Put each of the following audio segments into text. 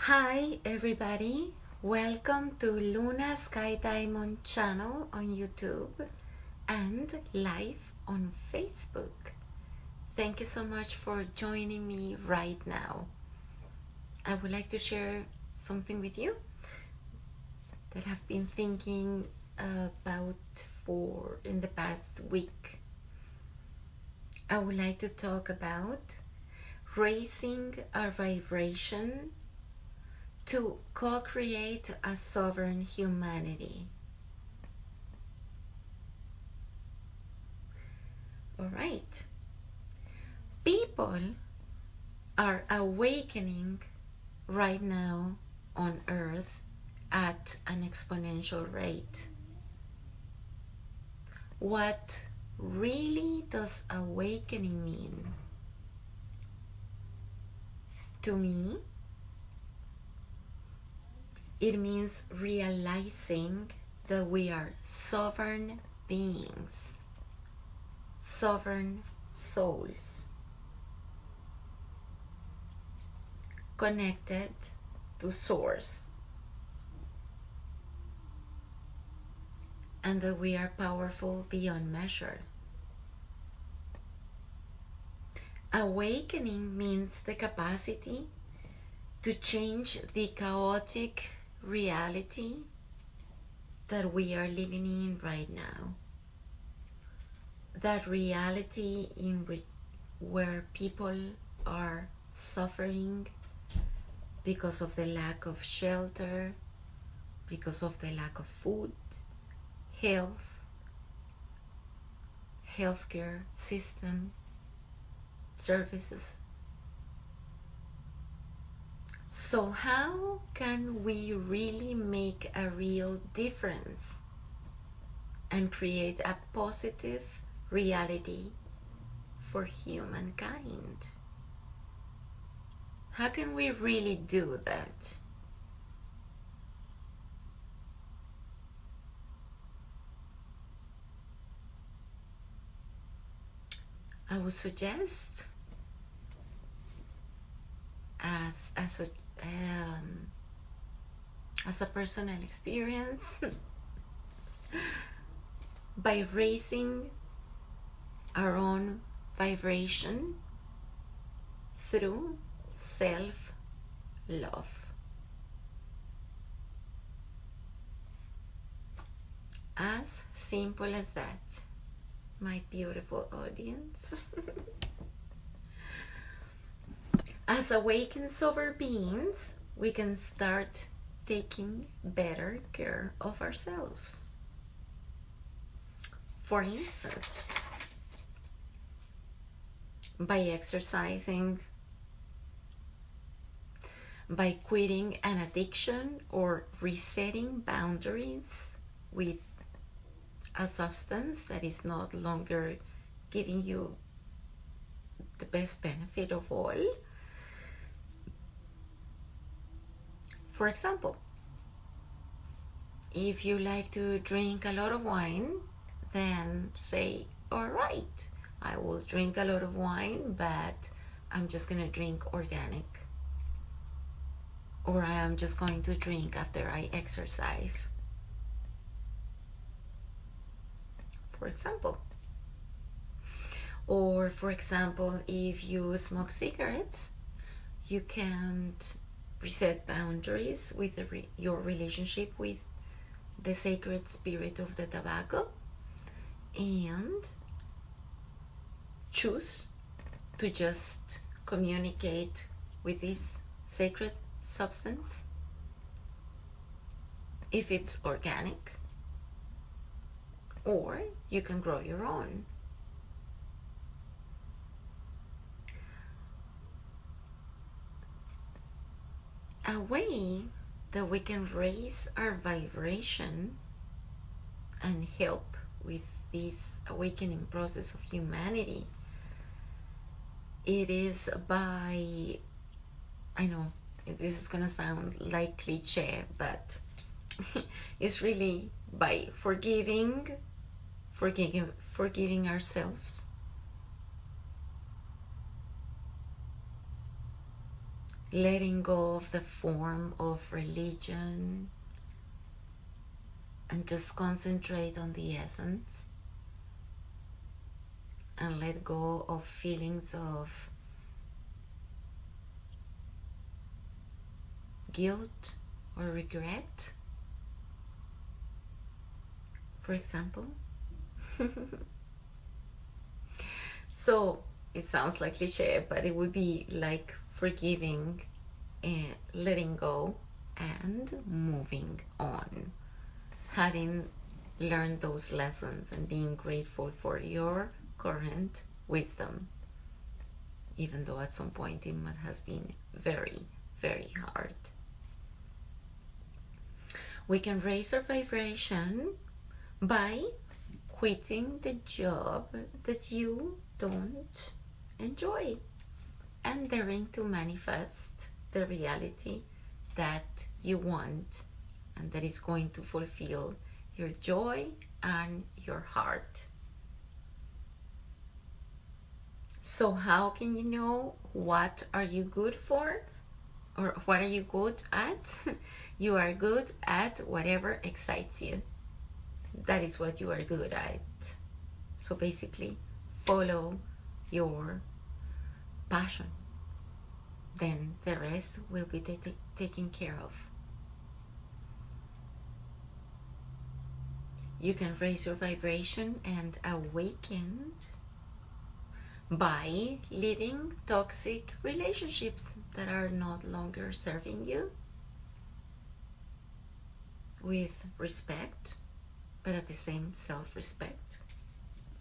Hi everybody, welcome to Luna Sky Diamond channel on YouTube and live on Facebook. Thank you so much for joining me right now. I would like to share something with you that I've been thinking about for in the past week. I would like to talk about raising our vibration to co-create a sovereign humanity. All right. People are awakening right now on Earth at an exponential rate. What really does awakening mean? To me, it means realizing that we are sovereign beings, sovereign souls, connected to Source, and that we are powerful beyond measure. Awakening means the capacity to change the chaotic reality that we are living in right now. That reality where people are suffering because of the lack of shelter, because of the lack of food, healthcare system, services. So how can we really make a real difference and create a positive reality for humankind? How can we really do that? I would suggest as a personal experience by raising our own vibration through self-love. As simple as that, my beautiful audience. As awakened sovereign beings, we can start taking better care of ourselves. For instance, by exercising, by quitting an addiction or resetting boundaries with a substance that is no longer giving you the best benefit of all. For example, if you like to drink a lot of wine, then say, all right, I will drink a lot of wine, but I'm just going to drink organic. Or I am just going to drink after I exercise. For example. Or for example, if you smoke cigarettes, you can't reset boundaries with your relationship with the sacred spirit of the tobacco and choose to just communicate with this sacred substance if it's organic, or you can grow your own. A way that we can raise our vibration and help with this awakening process of humanity, it is by, I know this is gonna sound like cliche, but it's really by forgiving ourselves, letting go of the form of religion and just concentrate on the essence, and let go of feelings of guilt or regret, for example. So it sounds like cliche, but it would be like forgiving, letting go, and moving on. Having learned those lessons and being grateful for your current wisdom, even though at some point it has been very, very hard. We can raise our vibration by quitting the job that you don't enjoy and daring to manifest the reality that you want and that is going to fulfill your joy and your heart. So how can you know what are you good for, or what are you good at? You are good at whatever excites you. That is what you are good at. So basically, follow your passion. Then the rest will be taken care of. You can raise your vibration and awaken by leaving toxic relationships that are not longer serving you, with respect, but at the same self-respect,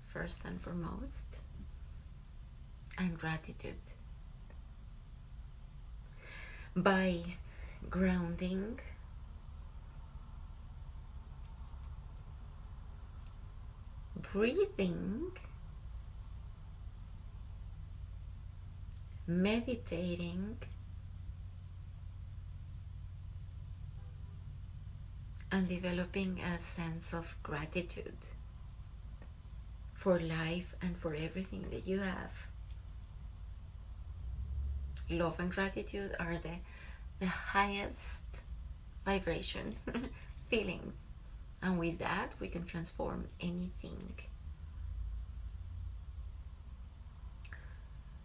first and foremost, and gratitude. By grounding, breathing, meditating, and developing a sense of gratitude for life and for everything that you have. Love and gratitude are the highest vibration feelings, and with that we can transform anything.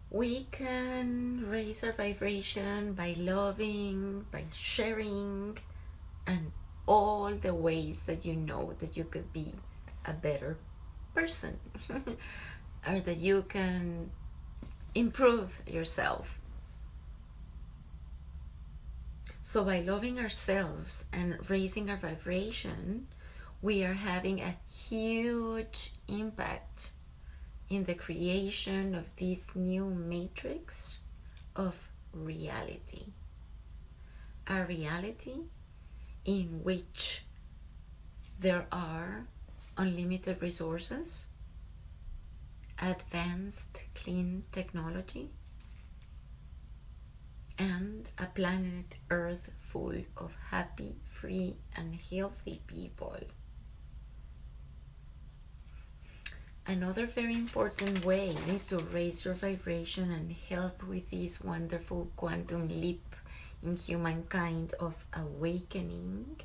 We can raise our vibration by loving, by sharing, and all the ways that you know that you could be a better person or that you can improve yourself. So by loving ourselves and raising our vibration, we are having a huge impact in the creation of this new matrix of reality. A reality in which there are unlimited resources, advanced clean technology, and a planet Earth full of happy, free, and healthy people. Another very important way to raise your vibration and help with this wonderful quantum leap in humankind of awakening,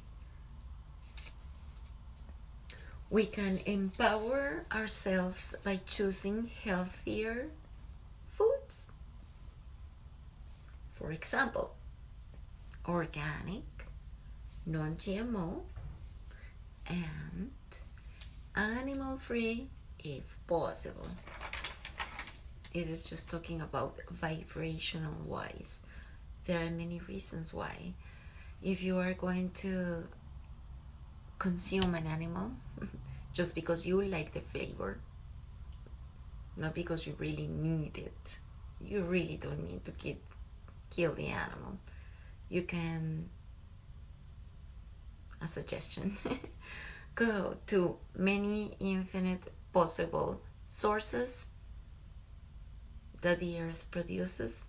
we can empower ourselves by choosing healthier foods. For example, organic, non-GMO, and animal-free if possible. This is just talking about vibrational wise. There are many reasons why. If you are going to consume an animal just because you like the flavor, not because you really need it, you really don't need to kill the animal. You can, a suggestion, go to many infinite possible sources that the earth produces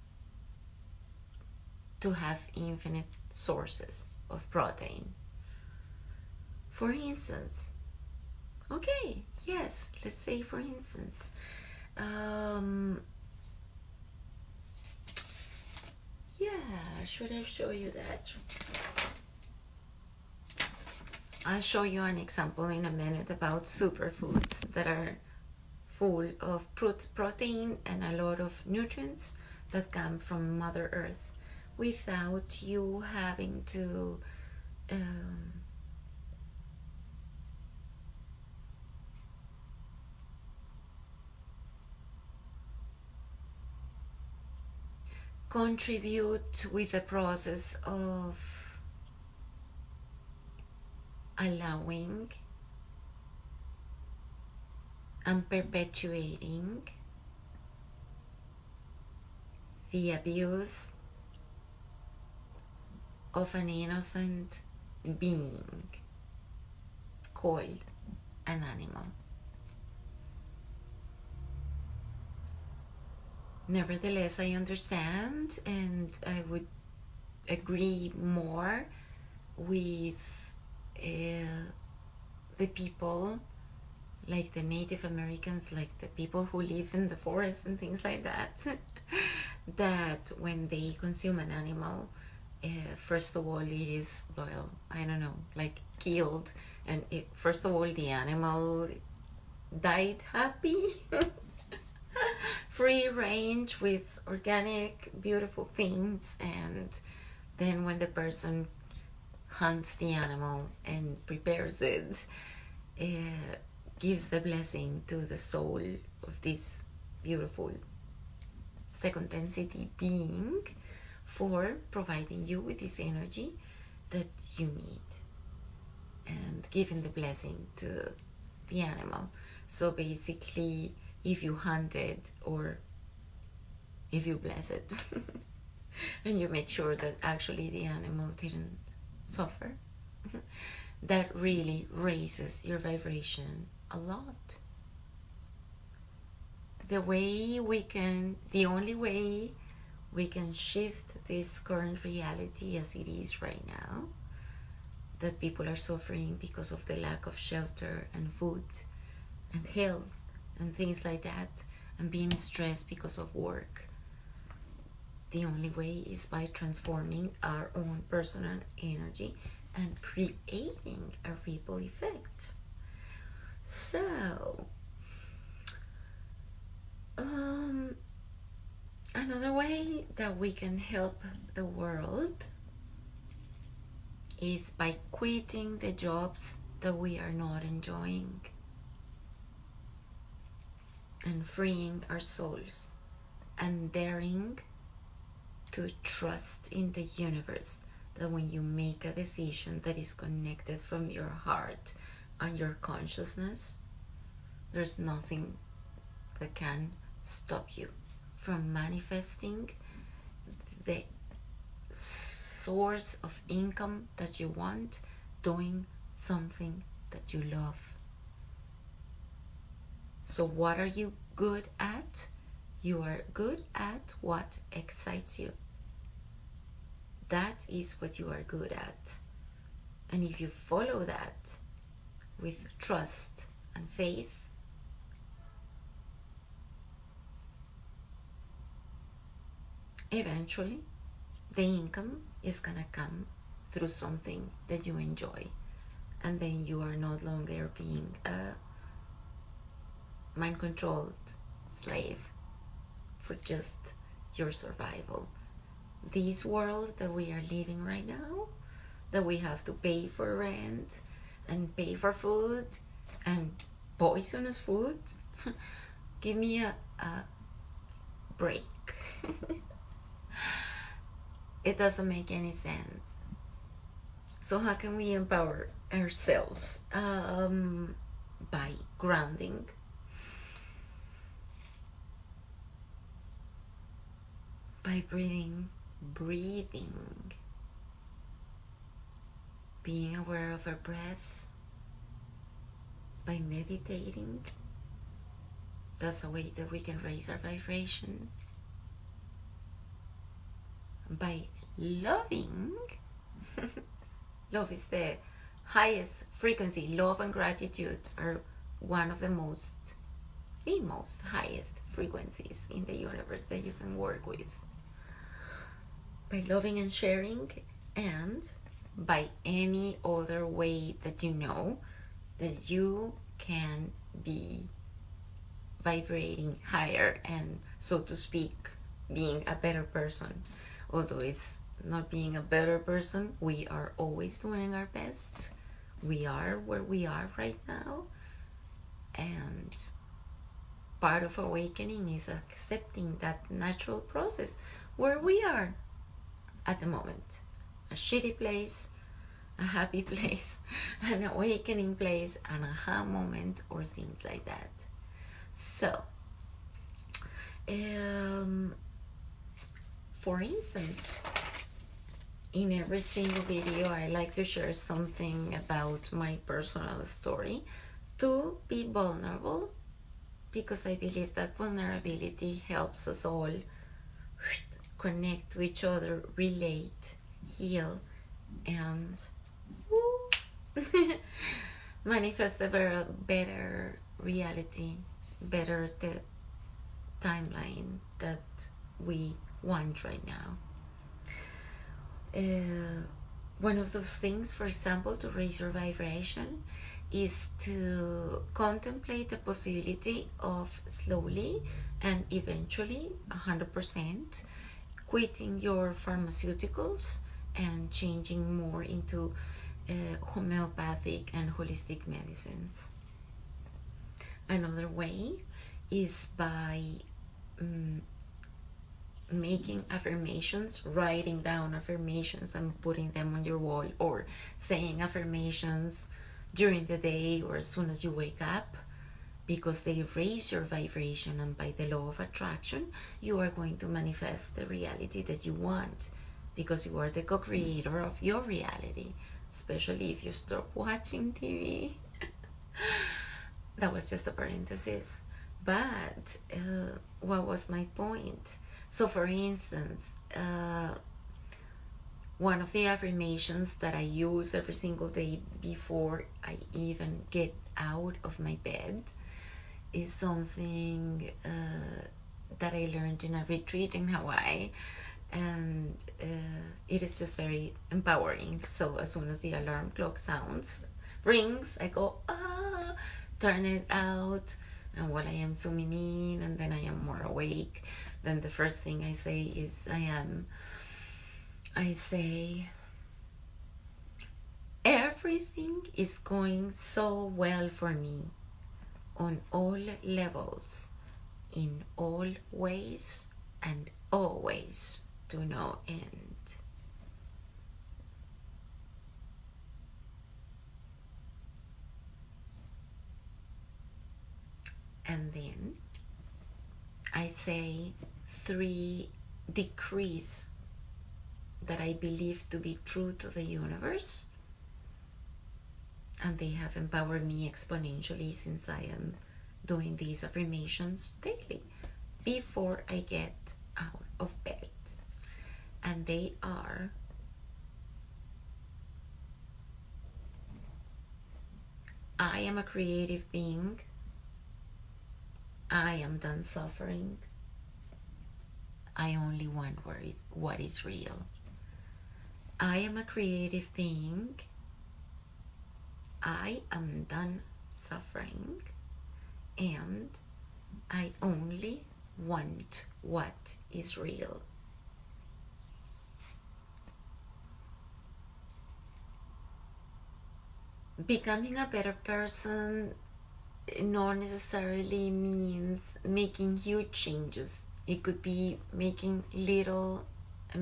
to have infinite sources of protein. For instance, okay, yes, let's say for instance, yeah, should I show you that? I'll show you an example in a minute about superfoods that are full of protein and a lot of nutrients that come from Mother Earth without you having to contribute with the process of allowing and perpetuating the abuse of an innocent being called an animal. Nevertheless, I understand, and I would agree more with the people, like the Native Americans, like the people who live in the forest and things like that, that when they consume an animal, first of all, it is, well, I don't know, like killed, and first of all, the animal died happy, free range with organic, beautiful things, and then when the person hunts the animal and prepares it, gives the blessing to the soul of this beautiful second density being for providing you with this energy that you need, and giving the blessing to the animal. So basically, if you hunt it, or if you bless it and you make sure that actually the animal didn't suffer, that really raises your vibration a lot. The only way we can shift this current reality as it is right now, that people are suffering because of the lack of shelter and food and health and things like that, and being stressed because of work, the only way is by transforming our own personal energy and creating a ripple effect. So another way that we can help the world is by quitting the jobs that we are not enjoying and freeing our souls and daring to trust in the universe, that when you make a decision that is connected from your heart and your consciousness, there's nothing that can stop you from manifesting the source of income that you want, doing something that you love. So what are you good at? You are good at what excites you. That is what you are good at. And if you follow that with trust and faith, eventually the income is gonna come through something that you enjoy, and then you are no longer being a mind-controlled slave for just your survival. This world that we are living right now, that we have to pay for rent and pay for food and poisonous food, give me a break. It doesn't make any sense. So how can we empower ourselves? By grounding, by breathing, being aware of our breath, by meditating. That's a way that we can raise our vibration. By loving, love is the highest frequency. Love and gratitude are one of the most highest frequencies in the universe that you can work with. by loving and sharing, and by any other way that you know that you can be vibrating higher and, so to speak, being a better person. Although it's not being a better person, we are always doing our best. We are where we are right now, and part of awakening is accepting that natural process where we are at the moment. A shitty place, a happy place, an awakening place, an aha moment, or things like that. So, for instance, in every single video I like to share something about my personal story to be vulnerable, because I believe that vulnerability helps us all connect to each other, relate, heal, and manifest a better reality, better the timeline that we want right now. One of those things, for example, to raise your vibration is to contemplate the possibility of slowly and eventually 100% quitting your pharmaceuticals and changing more into homeopathic and holistic medicines. Another way is by making affirmations, writing down affirmations and putting them on your wall, or saying affirmations during the day or as soon as you wake up, because they raise your vibration, and by the law of attraction you are going to manifest the reality that you want, because you are the co-creator of your reality, especially if you stop watching TV. That was just a parenthesis. But what was my point? So for instance, one of the affirmations that I use every single day before I even get out of my bed is something that I learned in a retreat in Hawaii, and it is just very empowering. So as soon as the alarm clock rings, I go, turn it out, and while I am zooming in, and then I am more awake, then the first thing I say is I say, everything is going so well for me on all levels, in all ways, and always, to no end. And then I say 3 decrees that I believe to be true to the universe, and they have empowered me exponentially since I am doing these affirmations daily before I get out of bed. And they are: I am a creative being. I am done suffering. I only want what is real. I am a creative being. I am done suffering, and I only want what is real. Becoming a better person not necessarily means making huge changes. It could be making little, a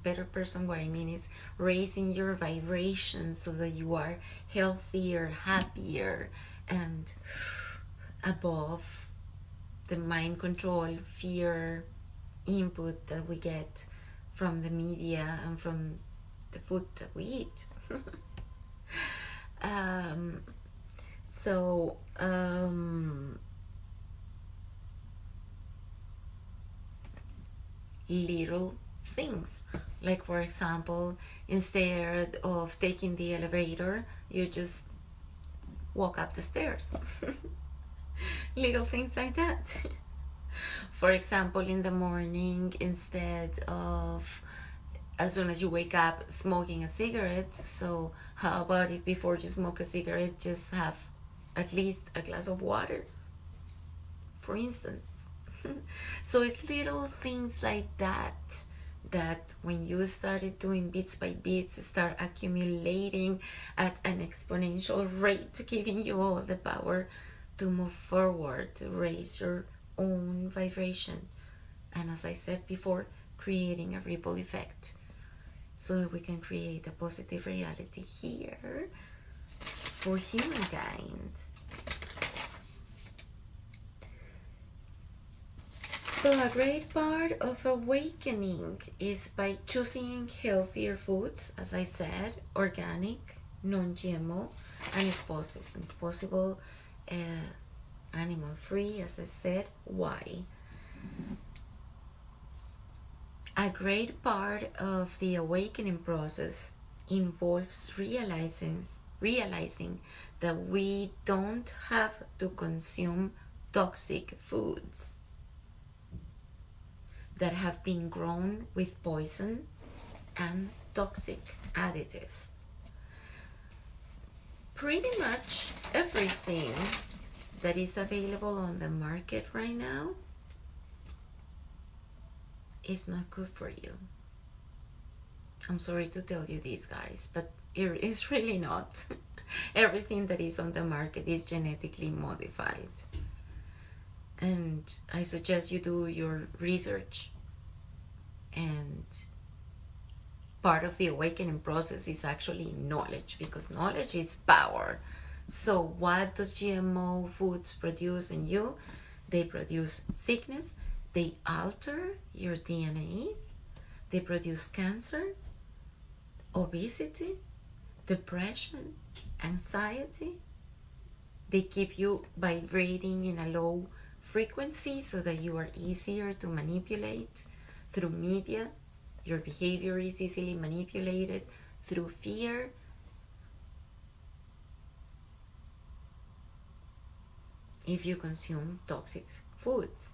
better person, what I mean is raising your vibration so that you are healthier, happier, and above the mind control, fear, input that we get from the media and from the food that we eat. Little things, like for example, instead of taking the elevator, you just walk up the stairs. Little things like that. For example, in the morning, instead of as soon as you wake up, smoking a cigarette. So how about if before you smoke a cigarette, just have at least a glass of water, for instance? So it's little things like that that when you started doing bits by bits, start accumulating at an exponential rate, giving you all the power to move forward, to raise your own vibration. And as I said before, creating a ripple effect so that we can create a positive reality here for humankind. So a great part of awakening is by choosing healthier foods, as I said, organic, non-GMO, and it's possible animal-free, as I said. Why? A great part of the awakening process involves realizing that we don't have to consume toxic foods that have been grown with poison and toxic additives. Pretty much everything that is available on the market right now is not good for you. I'm sorry to tell you this, guys, but it is really not. Everything that is on the market is genetically modified. And I suggest you do your research. And part of the awakening process is actually knowledge, because knowledge is power. So what does GMO foods produce in you? They produce sickness, they alter your DNA, they produce cancer, obesity, depression, anxiety. They keep you vibrating in a low frequency so that you are easier to manipulate through media. Your behavior is easily manipulated through fear. If you consume toxic foods,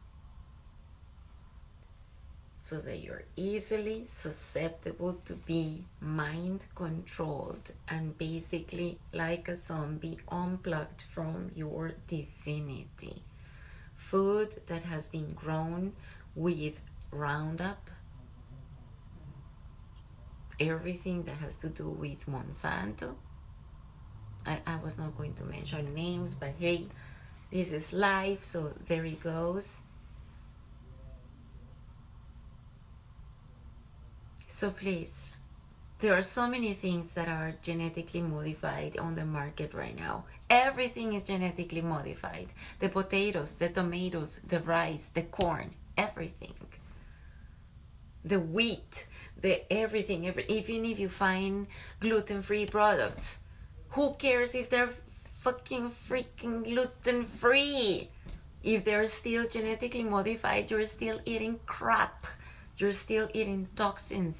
so that you're easily susceptible to be mind controlled and basically like a zombie unplugged from your divinity. Food that has been grown with Roundup, everything that has to do with Monsanto. I was not going to mention names, but hey, this is life, so there it goes. So please, there are so many things that are genetically modified on the market right now. Everything is genetically modified. The potatoes, the tomatoes, the rice, the corn, everything. The wheat, the everything. Even if you find gluten-free products, who cares if they're fucking freaking gluten-free? If they're still genetically modified, you're still eating crap. You're still eating toxins.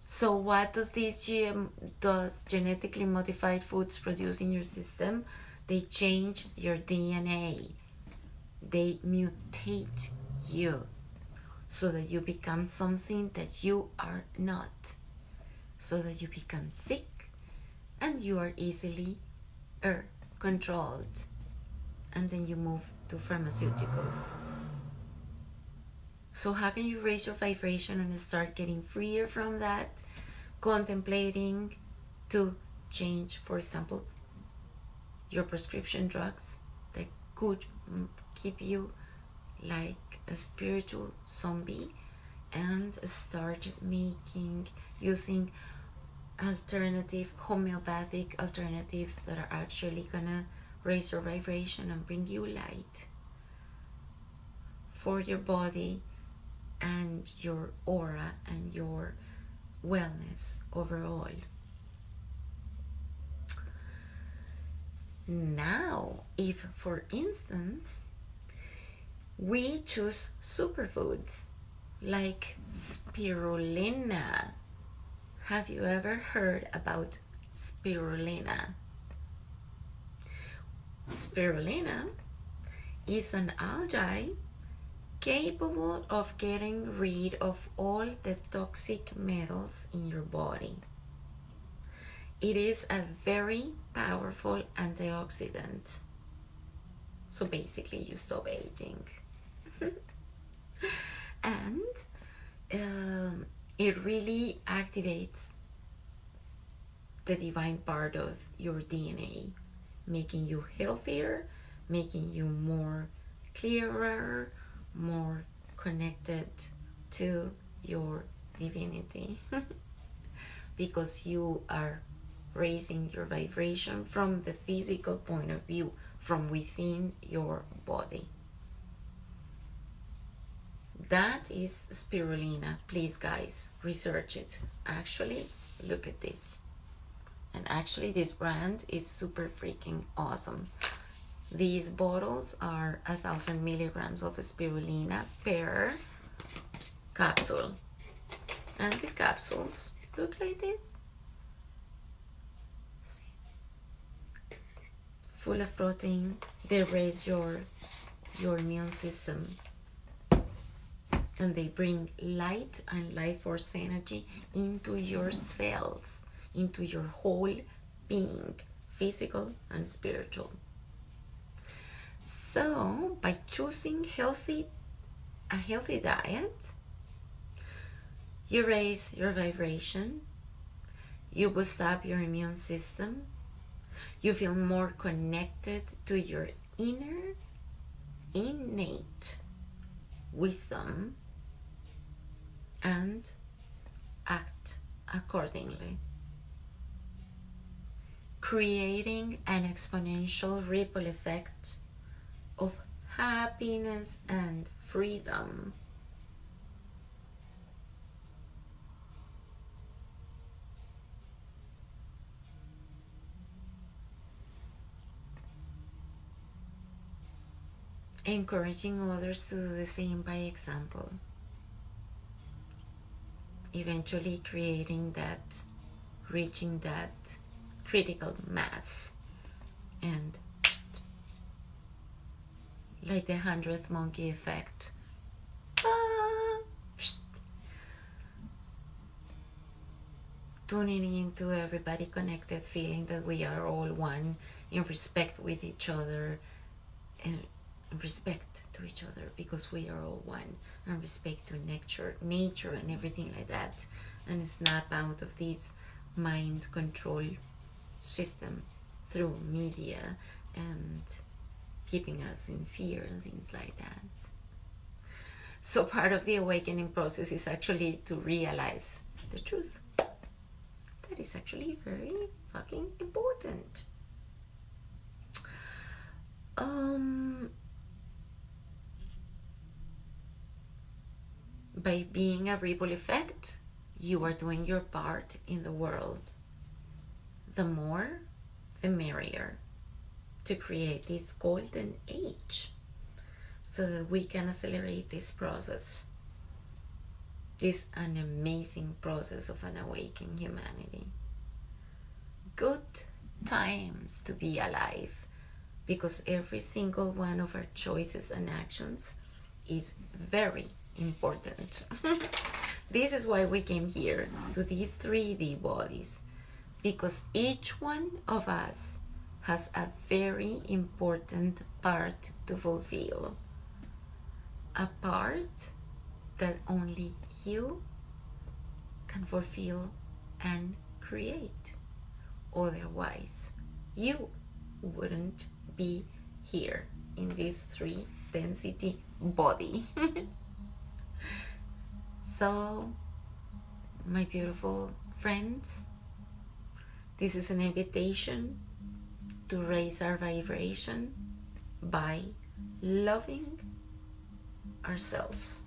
So what does genetically modified foods produce in your system? They change your DNA. They mutate you so that you become something that you are not. So that you become sick and you are easily controlled. And then you move to pharmaceuticals. So how can you raise your vibration and start getting freer from that? Contemplating to change, for example, your prescription drugs that could keep you like a spiritual zombie, and start using alternative homeopathic alternatives that are actually gonna raise your vibration and bring you light for your body and your aura and your wellness overall. Now, if for instance we choose superfoods like spirulina. Have you ever heard about spirulina? Spirulina is an algae capable of getting rid of all the toxic metals in your body. It is a very powerful antioxidant. So basically, you stop aging. And it really activates the divine part of your DNA, making you healthier, making you more clearer, more connected to your divinity. Because you are raising your vibration from the physical point of view, from within your body. That is spirulina. Please, guys, research it. Actually, look at this. And actually, this brand is super freaking awesome. These bottles are 1,000 milligrams of spirulina per capsule. And the capsules look like this. See? Full of protein. They raise your immune system. And they bring light and life force energy into your cells, into your whole being, physical and spiritual. So, by choosing a healthy diet, you raise your vibration, you boost up your immune system, you feel more connected to your innate wisdom, and act accordingly, creating an exponential ripple effect of happiness and freedom. Encouraging others to do the same by example. Eventually reaching that critical mass, and like the 100th monkey effect. Tuning into everybody connected, feeling that we are all one in respect with each other, and respect to each other because we are all one, and respect to nature and everything like that, and snap out of this mind control system through media and keeping us in fear and things like that. So part of the awakening process is actually to realize the truth. That is actually very fucking important. By being a ripple effect, you are doing your part in the world. The more, the merrier, to create this golden age so that we can accelerate this process. This an amazing process of an awakening humanity. Good times to be alive, because every single one of our choices and actions is very important. This is why we came here to these 3D bodies, because each one of us has a very important part to fulfill. A part that only you can fulfill and create. Otherwise, you wouldn't be here in this 3 density body. So, my beautiful friends, this is an invitation to raise our vibration by loving ourselves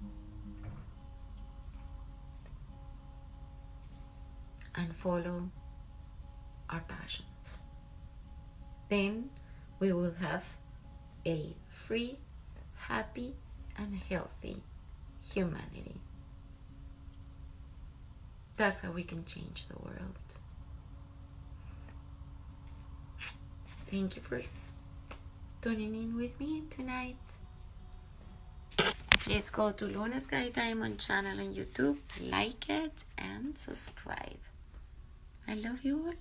and follow our passions. Then we will have a free, happy, and healthy humanity. That's how we can change the world. Thank you for tuning in with me tonight. Please go to Luna Sky Diamond channel on YouTube, like it and subscribe. I love you all.